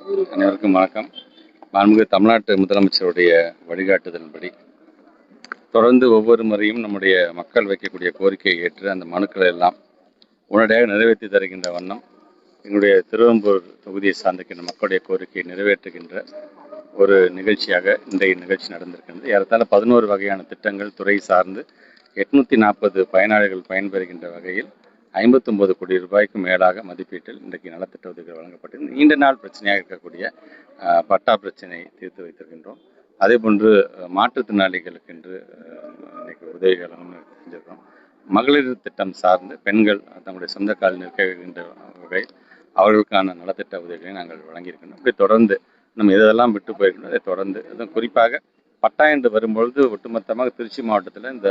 அனைவருக்கும் வணக்கம். மாண்புமிகு தமிழ்நாட்டு முதலமைச்சருடைய வழிகாட்டுதலின்படி தொடர்ந்து ஒவ்வொரு முறையும் நம்முடைய மக்கள் வைக்கக்கூடிய கோரிக்கையை ஏற்று அந்த மனுக்களை எல்லாம் உடனடியாக நிறைவேற்றி தருகின்ற வண்ணம் எங்களுடைய திருவெம்பூர் தொகுதியை சார்ந்திருக்கின்ற மக்களுடைய கோரிக்கையை நிறைவேற்றுகின்ற ஒரு நிகழ்ச்சியாக இன்றைய நிகழ்ச்சி நடந்திருக்கின்றது. ஏறத்தாழ 11 வகையான திட்டங்கள் துறை சார்ந்து 840 பயனாளிகள் பயன்பெறுகின்ற வகையில் 59 கோடி ரூபாய்க்கும் மேலாக மதிப்பீட்டில் இன்றைக்கு நலத்திட்ட உதவிகள் வழங்கப்பட்டது. நீண்ட நாள் பிரச்சனையாக இருக்கக்கூடிய பட்டா பிரச்சனை தீர்த்து வைத்திருக்கின்றோம். அதே போன்று மாற்றுத்திறனாளிகளுக்கு என்று இன்னைக்கு உதவிகளும் செஞ்சிருக்கிறோம். மகளிர் திட்டம் சார்ந்து பெண்கள் தங்களுடைய சொந்த காலில் நிற்கின்ற வகையில் அவர்களுக்கான நலத்திட்ட உதவிகளை நாங்கள் வழங்கியிருக்கின்றோம். இப்படி தொடர்ந்து நம்ம எதெல்லாம் விட்டு போயிருக்கணும் அதை தொடர்ந்து அதுவும் குறிப்பாக பட்டா என்று வரும்பொழுது ஒட்டுமொத்தமாக திருச்சி மாவட்டத்தில் இந்த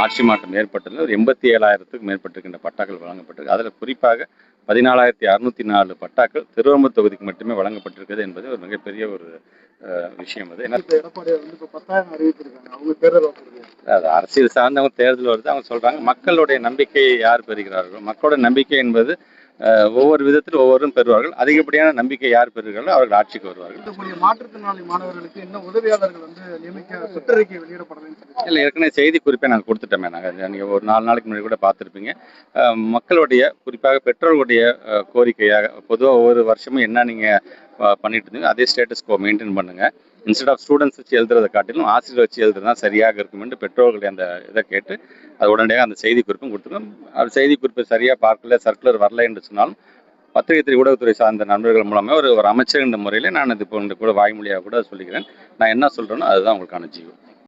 ஆட்சி மாற்றம் ஏற்பட்டதில் ஒரு 87,000க்கும் மேற்பட்டிருக்கின்ற பட்டாக்கள் வழங்கப்பட்டிருக்கு. அதில் குறிப்பாக 14,604 பட்டாக்கள் திருவெம்பூர் தொகுதிக்கு மட்டுமே வழங்கப்பட்டிருக்கிறது என்பது ஒரு மிகப்பெரிய ஒரு விஷயம். அது அரசியல் சார்ந்தவங்க தேர்தல் வருது, அவங்க சொல்றாங்க மக்களுடைய நம்பிக்கையை யார் பெறுகிறார்களோ, மக்களோட நம்பிக்கை என்பது ஒவ்வொரு விதத்தில் ஒவ்வொருவரும் பெறுவார்கள். அதிகப்படியான நம்பிக்கை யார் பெறுகிறார்களோ அவர்கள் ஆட்சிக்கு வருவார்கள். மாற்றுத்திறனாளி மாணவர்களுக்கு இன்னும் உதவியாளர்கள் நியமிக்க சுற்றறிக்கை வெளியிடப்படணும். இல்லை, ஏற்கனவே செய்தி குறிப்பை நாங்கள் கொடுத்துட்டோமே. நீங்கள் ஒரு 4 நாளைக்கு முன்னாடி கூட பார்த்துருப்பீங்க. மக்களுடைய குறிப்பாக பெற்றோர்களுடைய கோரிக்கையாக பொதுவாக ஒவ்வொரு வருஷமும் என்ன நீங்கள் பண்ணிட்டு இருந்தீங்க அதே ஸ்டேட்டஸ் கோ மெயின்டைன் பண்ணுங்க. இன்ஸ்டெட் ஆஃப் ஸ்டூடெண்ட்ஸ் வச்சு எழுதுறதை காட்டிலும் ஆசிரியர் வச்சு எழுதுறது தான் சரியாக இருக்கும் என்று பெற்றோர்களுடைய அந்த இதை கேட்டு அது உடனடியாக அந்த செய்தி குறிப்பும் கொடுத்துருக்கோம். அது செய்தி குறிப்பை சரியாக பார்க்கல, சர்க்குலர் வரல என்று சொன்னாலும் பத்திரிகை ஊடகத்துறை சார்ந்த நண்பர்கள் மூலமாக ஒரு அமைச்சர் என்ற முறையில் நான் இது கூட வாய்மொழியாக கூட சொல்லிக்கிறேன். நான் என்ன சொல்கிறேனோ அதுதான் உங்களுக்கான ஜீவம்.